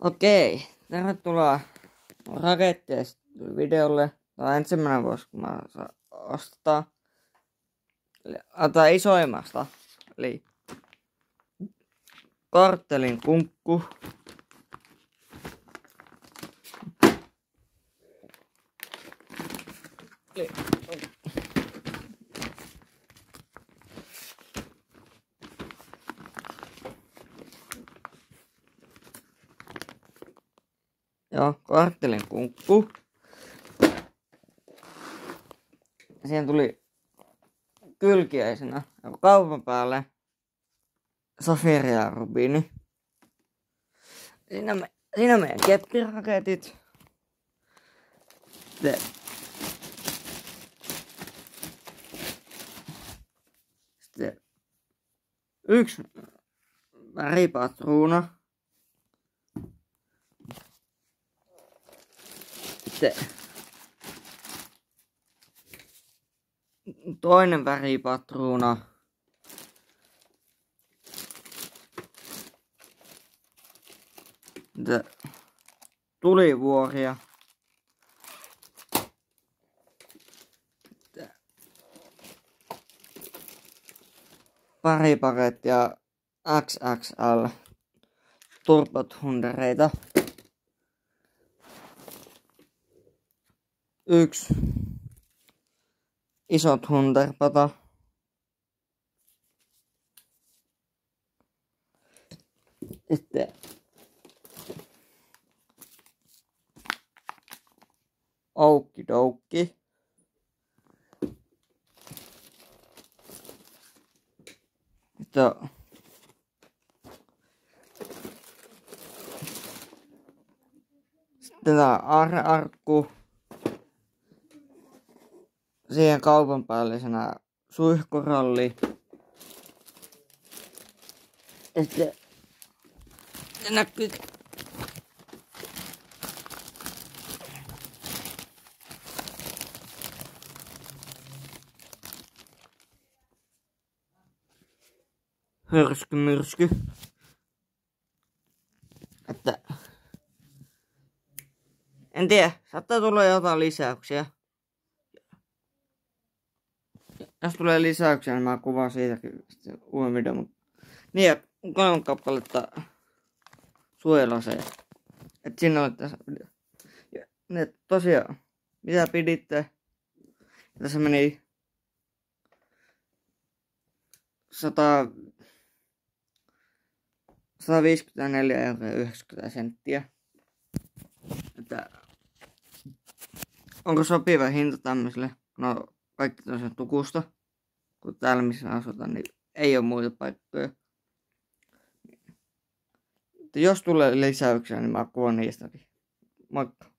Okei, tervetuloa Raketteesta videolle. Tämä on ensimmäinen vuosi, kun mä saan ostaa isoimmasta. Eli Karttelin kunkku. Joo, Karttelin kunkku. Ja siihen tuli kylkiäisenä kaupan päälle safiiri ja rubiini. Siinä meidän keppiraketit. Sitten yksi väripatruuna. Sitten toinen väripatruuna. Sitten tulivuoria. Sitten pari pakettia XXL turbothundereita. Yksi iso thunderpata. Sitten oukkidoukki. Sitten tää aarrearkku. Siihen kaupan päällisenä suihkuralli. Ja sitten se näkyy. Myrsky. Että en tiedä, saattaa tulla jotain lisäyksiä. Jos tulee lisäyksiä, niin mä kuvaan siitäkin uuden videon. Niin ja 3 kappaletta suojelaseja. Et siinä oli tässä video. Ja ne tosiaan, mitä piditte? Tässä meni 154,90 €. Että onko sopiva hinta tämmöiselle? No kaikki tosiaan Tukusta. Kun täällä missä asutaan, niin ei ole muita paikkoja. Jos tulee lisäyksiä, niin mä kuvaan niistäkin. Moikka!